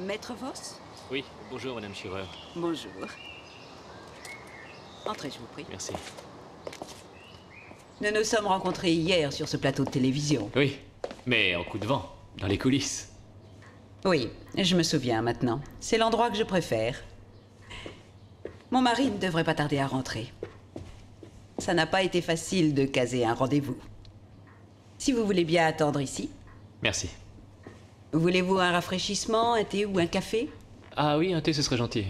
Maître Vos? Oui, bonjour, Madame Schirer. Bonjour. Entrez, je vous prie. Merci. Nous nous sommes rencontrés hier sur ce plateau de télévision. Oui, mais en coup de vent, dans les coulisses. Oui, je me souviens maintenant. C'est l'endroit que je préfère. Mon mari ne devrait pas tarder à rentrer. Ça n'a pas été facile de caser un rendez-vous. Si vous voulez bien attendre ici. Merci. Voulez-vous un rafraîchissement, un thé ou un café? Ah oui, un thé, ce serait gentil.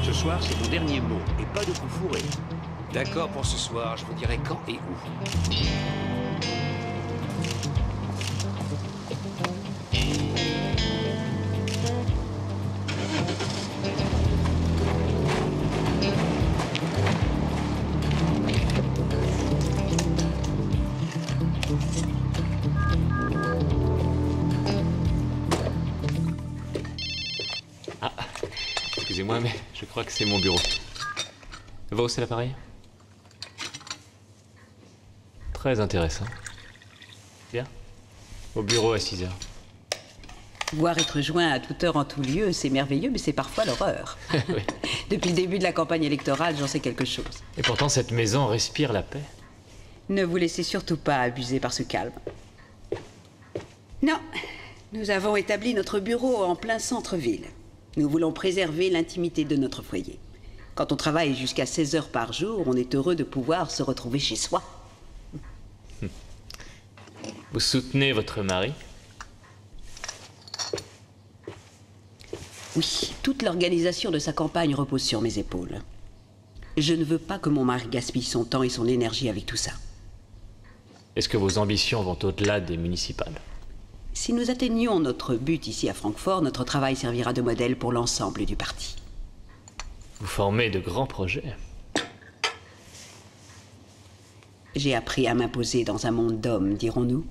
Ce soir, c'est mon dernier mot, et pas de coup fourré. D'accord pour ce soir, je vous dirai quand et où. Excusez-moi, mais je crois que c'est mon bureau. Vos, c'est l'appareil? Très intéressant. Bien. Au bureau à 6 heures. Voir être joint à toute heure en tout lieu, c'est merveilleux, mais c'est parfois l'horreur. Oui. Depuis le début de la campagne électorale, j'en sais quelque chose. Et pourtant, cette maison respire la paix. Ne vous laissez surtout pas abuser par ce calme. Non, nous avons établi notre bureau en plein centre-ville. Nous voulons préserver l'intimité de notre foyer. Quand on travaille jusqu'à 16 heures par jour, on est heureux de pouvoir se retrouver chez soi. Vous soutenez votre mari? Oui, toute l'organisation de sa campagne repose sur mes épaules. Je ne veux pas que mon mari gaspille son temps et son énergie avec tout ça. Est-ce que vos ambitions vont au-delà des municipales? Si nous atteignons notre but ici à Francfort, notre travail servira de modèle pour l'ensemble du parti. Vous formez de grands projets. J'ai appris à m'imposer dans un monde d'hommes, dirons-nous.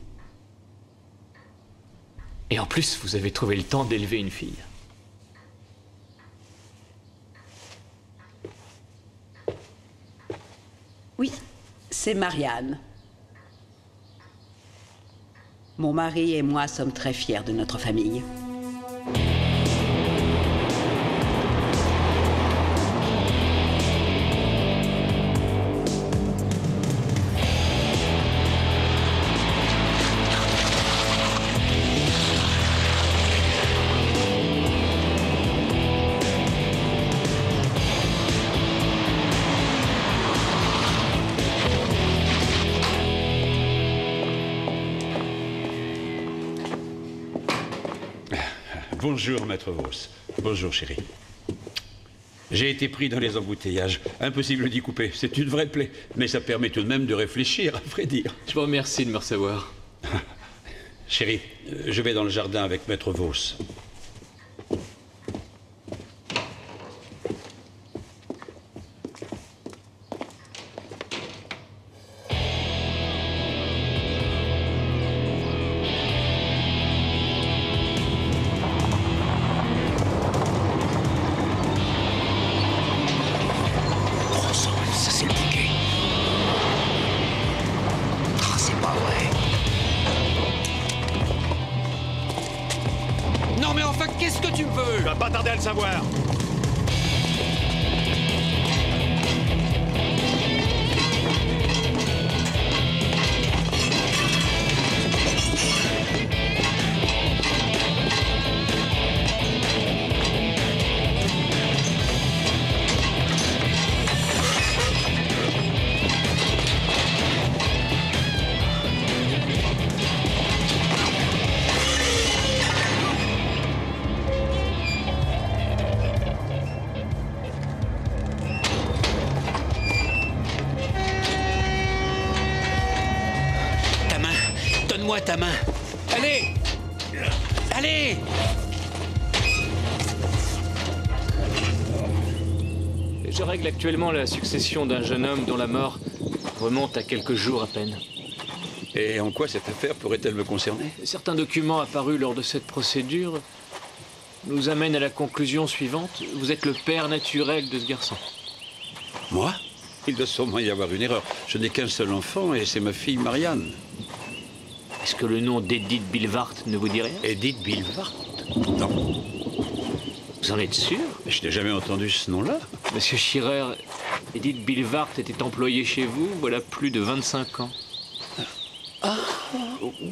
Et en plus, vous avez trouvé le temps d'élever une fille. Oui, c'est Marianne. Mon mari et moi sommes très fiers de notre famille. Bonjour, maître Vos. Bonjour, chérie. J'ai été pris dans les embouteillages. Impossible d'y couper. C'est une vraie plaie. Mais ça permet tout de même de réfléchir, à vrai dire. Je vous remercie de me recevoir. Chérie, je vais dans le jardin avec maître Vos. Savoir. Ta main. Allez! Allez! Je règle actuellement la succession d'un jeune homme dont la mort remonte à quelques jours à peine. Et en quoi cette affaire pourrait-elle me concerner? Certains documents apparus lors de cette procédure nous amènent à la conclusion suivante. Vous êtes le père naturel de ce garçon. Moi? Il doit sûrement y avoir une erreur. Je n'ai qu'un seul enfant et c'est ma fille Marianne. Est-ce que le nom d'Edith Bilvart ne vous dit rien? Edith Bilvart? Non. Vous en êtes sûr? Mais je n'ai jamais entendu ce nom-là. Monsieur Schirer, Edith Bilvart était employée chez vous, voilà plus de 25 ans. Ah,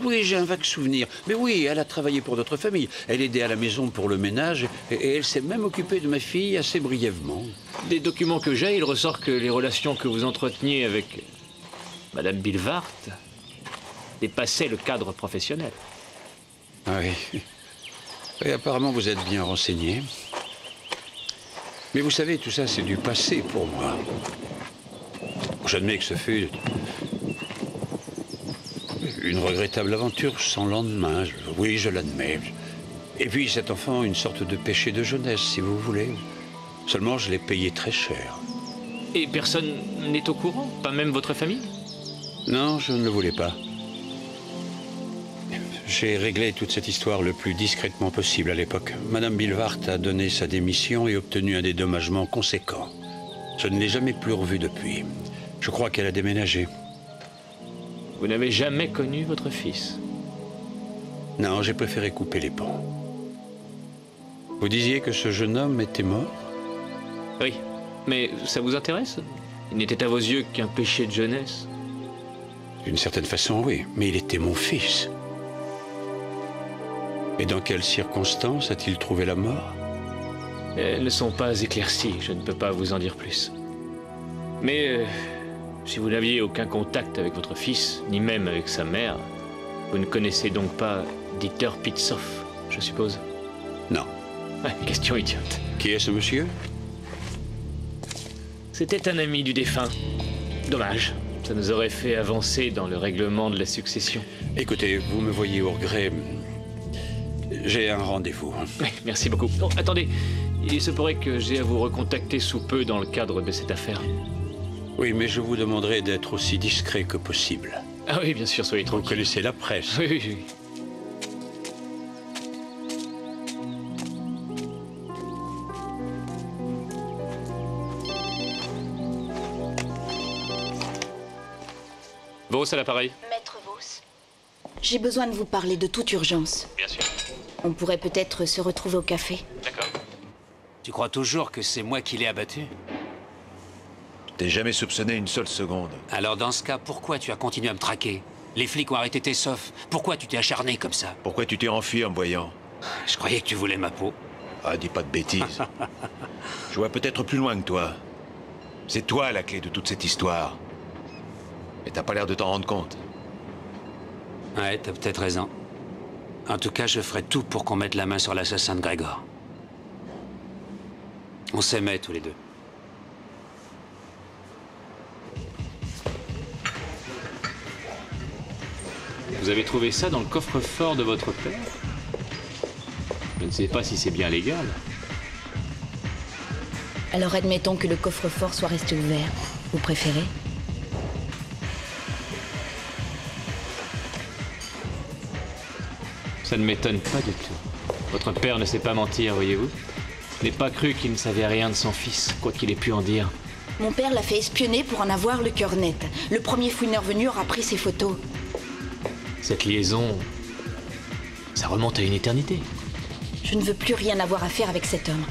oui, j'ai un vague souvenir. Mais oui, elle a travaillé pour notre famille. Elle aidait à la maison pour le ménage et elle s'est même occupée de ma fille assez brièvement. Des documents que j'ai, il ressort que les relations que vous entreteniez avec Madame Bilvart dépassaient le cadre professionnel. Ah oui. Et apparemment, vous êtes bien renseigné. Mais vous savez, tout ça, c'est du passé pour moi. J'admets que ce fut une regrettable aventure sans lendemain. Oui, je l'admets. Et puis, cet enfant, une sorte de péché de jeunesse, si vous voulez. Seulement, je l'ai payé très cher. Et personne n'est au courant? Pas même votre famille? Non, je ne le voulais pas. J'ai réglé toute cette histoire le plus discrètement possible à l'époque. Madame Bilvart a donné sa démission et obtenu un dédommagement conséquent. Je ne l'ai jamais plus revue depuis. Je crois qu'elle a déménagé. Vous n'avez jamais connu votre fils? Non, j'ai préféré couper les ponts. Vous disiez que ce jeune homme était mort? Oui, mais ça vous intéresse? Il n'était à vos yeux qu'un péché de jeunesse. D'une certaine façon, oui, mais il était mon fils. Et dans quelles circonstances a-t-il trouvé la mort? Elles ne sont pas éclaircies, je ne peux pas vous en dire plus. Mais si vous n'aviez aucun contact avec votre fils, ni même avec sa mère, vous ne connaissez donc pas Dieter Pitzoff, je suppose? Non. Question idiote. Qui est ce monsieur? C'était un ami du défunt. Dommage. Ça nous aurait fait avancer dans le règlement de la succession. Écoutez, vous me voyez au regret. J'ai un rendez-vous. Oui, merci beaucoup. Oh, attendez, il se pourrait que j'ai à vous recontacter sous peu dans le cadre de cette affaire. Oui, mais je vous demanderai d'être aussi discret que possible. Ah oui, bien sûr, soyez tranquille. Vous connaissez la presse. Oui, oui, oui. Vos à l'appareil. Maître Vos, j'ai besoin de vous parler de toute urgence. Bien sûr. On pourrait peut-être se retrouver au café. D'accord. Tu crois toujours que c'est moi qui l'ai abattu? T'es jamais soupçonné une seule seconde. Alors dans ce cas, pourquoi tu as continué à me traquer? Les flics ont arrêté Tessoff. Pourquoi tu t'es acharné comme ça? Pourquoi tu t'es enfui en me voyant? Je croyais que tu voulais ma peau. Ah, dis pas de bêtises. Je vois peut-être plus loin que toi. C'est toi la clé de toute cette histoire. Et t'as pas l'air de t'en rendre compte. Ouais, t'as peut-être raison. En tout cas, je ferai tout pour qu'on mette la main sur l'assassin de Grégor. On s'aimait tous les deux. Vous avez trouvé ça dans le coffre-fort de votre père? Je ne sais pas si c'est bien légal. Alors admettons que le coffre-fort soit resté ouvert. Vous préférez? Ça ne m'étonne pas du tout. Votre père ne sait pas mentir, voyez-vous. Je n'ai pas cru qu'il ne savait rien de son fils, quoi qu'il ait pu en dire. Mon père l'a fait espionner pour en avoir le cœur net. Le premier fouineur venu aura pris ses photos. Cette liaison, ça remonte à une éternité. Je ne veux plus rien avoir à faire avec cet homme.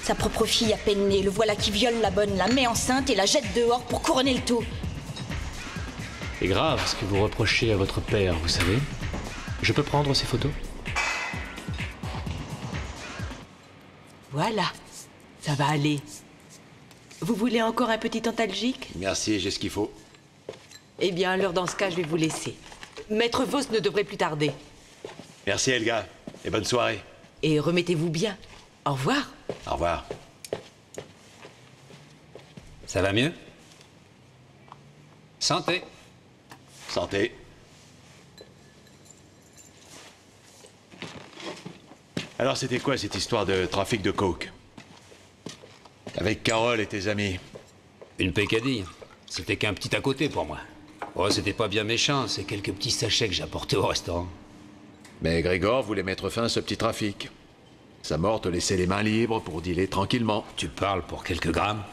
Sa propre fille à peine née, le voilà qui viole la bonne, la met enceinte et la jette dehors pour couronner le tout. C'est grave ce que vous reprochez à votre père, vous savez. Je peux prendre ces photos? Voilà, ça va aller. Vous voulez encore un petit antalgique? Merci, j'ai ce qu'il faut. Eh bien, alors dans ce cas, je vais vous laisser. Maître Vos ne devrait plus tarder. Merci Elga, et bonne soirée. Et remettez-vous bien. Au revoir. Au revoir. Ça va mieux? Santé. Santé. Alors c'était quoi cette histoire de trafic de coke? Avec Carole et tes amis? Une peccadille. C'était qu'un petit à côté pour moi. Oh, c'était pas bien méchant, c'est quelques petits sachets que j'apportais au restaurant. Mais Grégor voulait mettre fin à ce petit trafic. Sa mort te laissait les mains libres pour dealer tranquillement. Tu parles pour quelques grammes?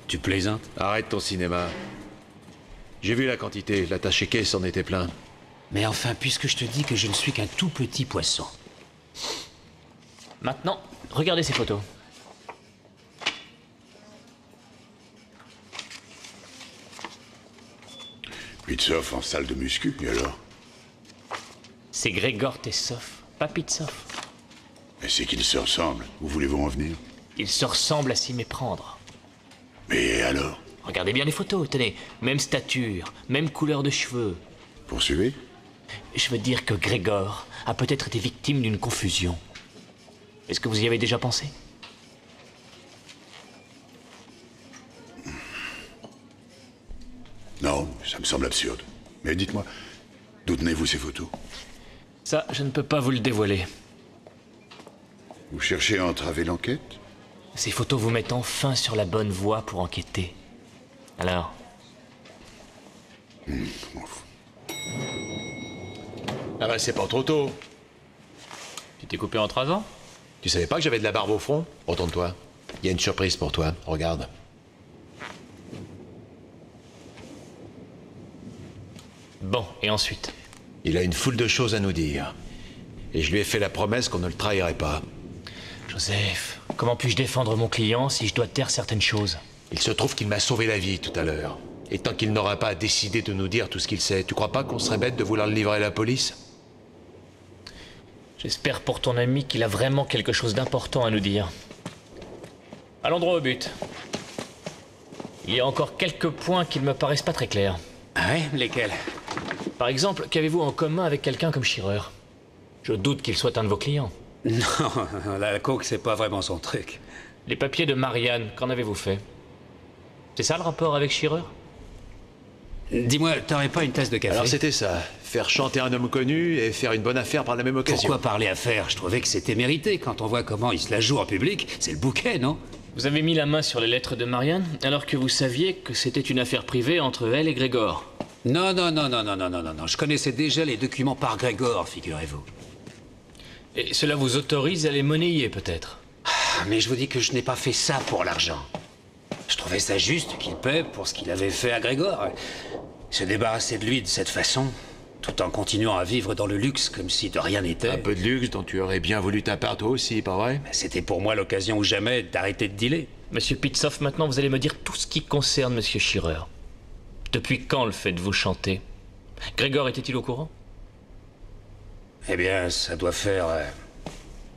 Tu plaisantes? Arrête ton cinéma. J'ai vu la quantité, l'attaché caisse en était plein. Mais enfin, puisque je te dis que je ne suis qu'un tout petit poisson. Maintenant, regardez ces photos. Pitsov en salle de muscu, et alors? C'est Grégor Tessoff, pas Pitsov. Mais c'est qu'ils se ressemblent. Où voulez-vous en venir? Ils se ressemblent à s'y méprendre. Mais alors? Regardez bien les photos, tenez. Même stature, même couleur de cheveux. Poursuivez? Je veux dire que Grégor a peut-être été victime d'une confusion. Est-ce que vous y avez déjà pensé? Non, ça me semble absurde. Mais dites-moi, d'où tenez-vous ces photos? Ça, je ne peux pas vous le dévoiler. Vous cherchez à entraver l'enquête? Ces photos vous mettent enfin sur la bonne voie pour enquêter. Alors? Ah bah c'est pas trop tôt. Tu t'es coupé en 3 ans? Tu savais pas que j'avais de la barbe au front? Retourne-toi. Il y a une surprise pour toi, regarde. Bon, et ensuite? Il a une foule de choses à nous dire. Et je lui ai fait la promesse qu'on ne le trahirait pas. Joseph, comment puis-je défendre mon client si je dois taire certaines choses? Il se trouve qu'il m'a sauvé la vie tout à l'heure. Et tant qu'il n'aura pas décidé de nous dire tout ce qu'il sait, tu crois pas qu'on serait bête de vouloir le livrer à la police? J'espère pour ton ami qu'il a vraiment quelque chose d'important à nous dire. Allons droit au but. Il y a encore quelques points qui ne me paraissent pas très clairs. Ah ouais? Lesquels? Par exemple, qu'avez-vous en commun avec quelqu'un comme Shearer? Je doute qu'il soit un de vos clients. Non, la coke, c'est pas vraiment son truc. Les papiers de Marianne, qu'en avez-vous fait? C'est ça le rapport avec Shearer? Dis-moi, t'aurais pas une tasse de café? Alors c'était ça, faire chanter un homme connu et faire une bonne affaire par la même occasion. Pourquoi parler affaire? Je trouvais que c'était mérité. Quand on voit comment il se la joue en public, c'est le bouquet, non? Vous avez mis la main sur les lettres de Marianne, alors que vous saviez que c'était une affaire privée entre elle et Grégor. Non, je connaissais déjà les documents par Grégor, figurez-vous. Et cela vous autorise à les monnayer, peut-être? Mais je vous dis que je n'ai pas fait ça pour l'argent. Je trouvais ça juste qu'il paie pour ce qu'il avait fait à Grégor. Se débarrasser de lui de cette façon, tout en continuant à vivre dans le luxe comme si de rien n'était... Un peu de luxe dont tu aurais bien voulu ta part toi aussi, pas vrai? C'était pour moi l'occasion ou jamais d'arrêter de dealer. Monsieur Pitsoff, maintenant vous allez me dire tout ce qui concerne Monsieur Shearer. Depuis quand le faites-vous chanter? Grégor était-il au courant? Eh bien, ça doit faire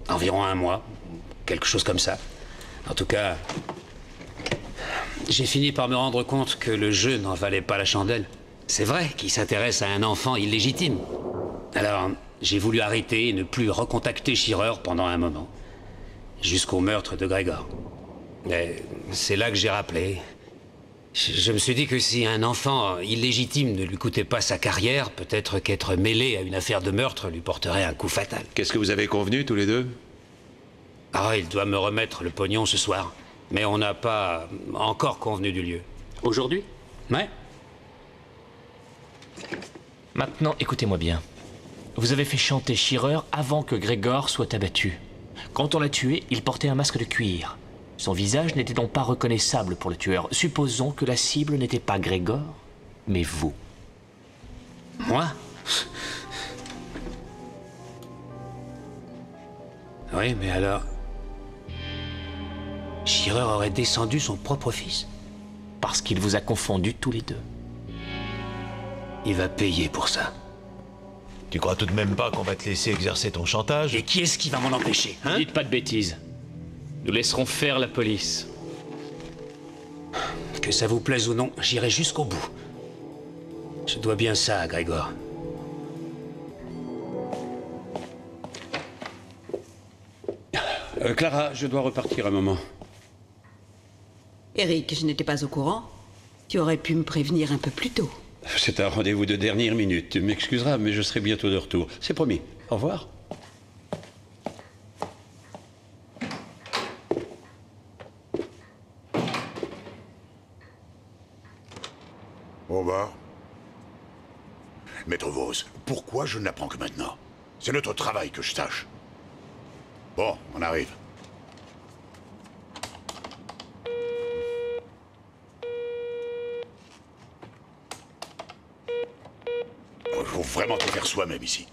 environ 1 mois, quelque chose comme ça. En tout cas, j'ai fini par me rendre compte que le jeu n'en valait pas la chandelle. C'est vrai qu'il s'intéresse à un enfant illégitime. Alors, j'ai voulu arrêter et ne plus recontacter Shearer pendant un moment, jusqu'au meurtre de Grégor. Mais c'est là que j'ai rappelé. Je me suis dit que si un enfant illégitime ne lui coûtait pas sa carrière, peut-être qu'être mêlé à une affaire de meurtre lui porterait un coup fatal. Qu'est-ce que vous avez convenu tous les deux? Ah, il doit me remettre le pognon ce soir. Mais on n'a pas encore convenu du lieu. Aujourd'hui? Ouais. Maintenant, écoutez-moi bien. Vous avez fait chanter Shearer avant que Grégor soit abattu. Quand on l'a tué, il portait un masque de cuir. Son visage n'était donc pas reconnaissable pour le tueur. Supposons que la cible n'était pas Grégor, mais vous. Moi? Oui, mais alors... Shearer aurait descendu son propre fils? Parce qu'il vous a confondus tous les deux. Il va payer pour ça. Tu crois tout de même pas qu'on va te laisser exercer ton chantage? Et qui est-ce qui va m'en empêcher, hein? Ne dites pas de bêtises. Nous laisserons faire la police. Que ça vous plaise ou non, j'irai jusqu'au bout. Je dois bien ça à Grégor. Clara, je dois repartir un moment. Eric, je n'étais pas au courant. Tu aurais pu me prévenir un peu plus tôt. C'est un rendez-vous de dernière minute. Tu m'excuseras, mais je serai bientôt de retour. C'est promis. Au revoir. Au revoir. Maître Vos, pourquoi je ne l'apprends que maintenant? C'est notre travail que je sache. Bon, on arrive. Il faut vraiment tout faire soi-même ici.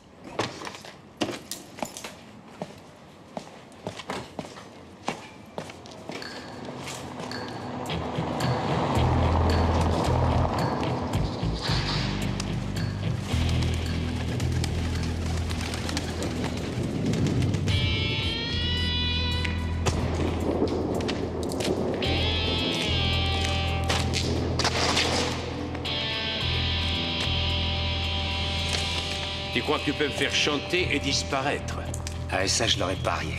Tu crois que tu peux me faire chanter et disparaître? Ah, et ça, je l'aurais parié.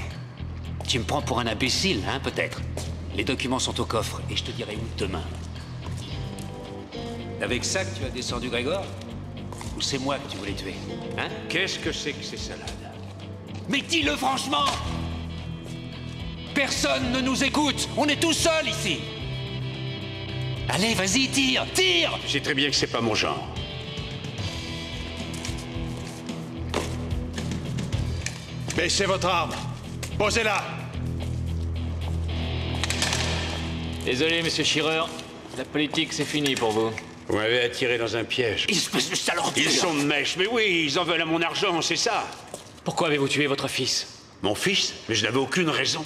Tu me prends pour un imbécile, hein, peut-être? Les documents sont au coffre, et je te dirai où demain. Avec ça que tu as descendu Grégor? Ou c'est moi que tu voulais tuer? Hein? Qu'est-ce que c'est que ces salades? Mais dis-le franchement! Personne ne nous écoute! On est tout seuls ici! Allez, vas-y, tire! Tire! Tu sais très bien que c'est pas mon genre. Baissez votre arme. Posez-la. Désolé, monsieur Shearer. La politique, c'est fini pour vous. Vous m'avez attiré dans un piège. Espèce de sale ordure! Ils sont de mèche, mais oui, ils en veulent à mon argent, c'est ça. Pourquoi avez-vous tué votre fils? Mon fils? Mais je n'avais aucune raison.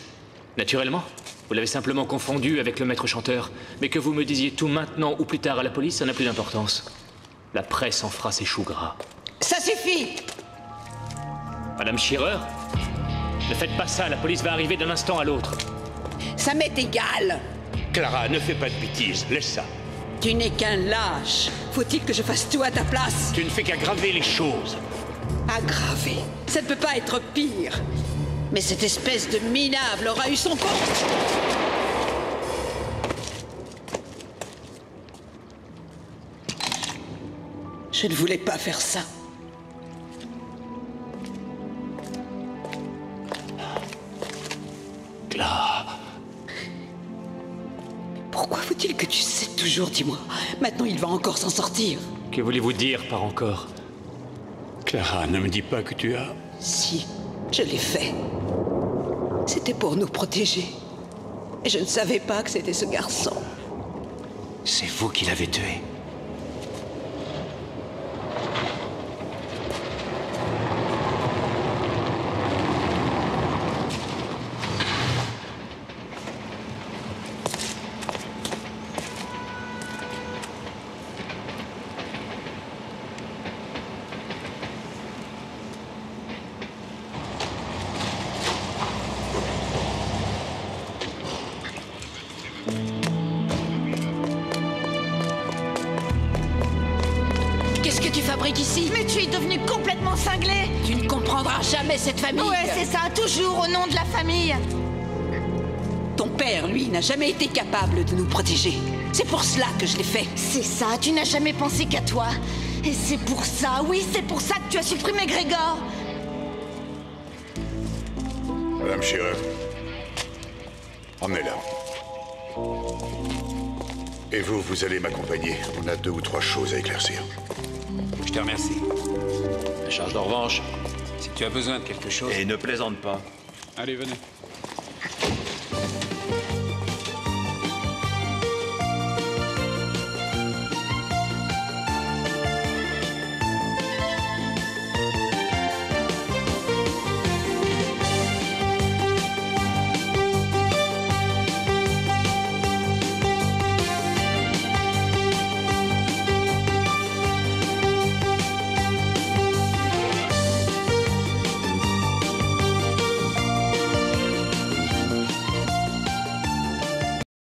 Naturellement. Vous l'avez simplement confondu avec le maître chanteur. Mais que vous me disiez tout maintenant ou plus tard à la police, ça n'a plus d'importance. La presse en fera ses choux gras. Ça suffit! Madame Shearer, ne faites pas ça, la police va arriver d'un instant à l'autre. Ça m'est égal! Clara, ne fais pas de bêtises, laisse ça. Tu n'es qu'un lâche. Faut-il que je fasse tout à ta place? Tu ne fais qu'aggraver les choses. Aggraver? Ça ne peut pas être pire. Mais cette espèce de minable aura eu son compte. Je ne voulais pas faire ça. Clara. Pourquoi faut-il que tu sais toujours, dis-moi? Maintenant, il va encore s'en sortir. Que voulez-vous dire par encore? Clara, ne me dis pas que tu as... Si, je l'ai fait. C'était pour nous protéger. Et je ne savais pas que c'était ce garçon. C'est vous qui l'avez tué. Qu'est-ce que tu fabriques ici? Mais tu es devenu complètement cinglé. Tu ne comprendras jamais cette famille. Ouais, c'est ça, toujours au nom de la famille. Ton père, lui, n'a jamais été capable de nous protéger. C'est pour cela que je l'ai fait. C'est ça, tu n'as jamais pensé qu'à toi. Et c'est pour ça, oui, c'est pour ça que tu as supprimé Grégor. Madame Shearer, emmenez-la. Et vous, vous allez m'accompagner. On a 2 ou 3 choses à éclaircir. Je te remercie. La charge de revanche. Si tu as besoin de quelque chose... Et ne plaisante pas. Allez, venez.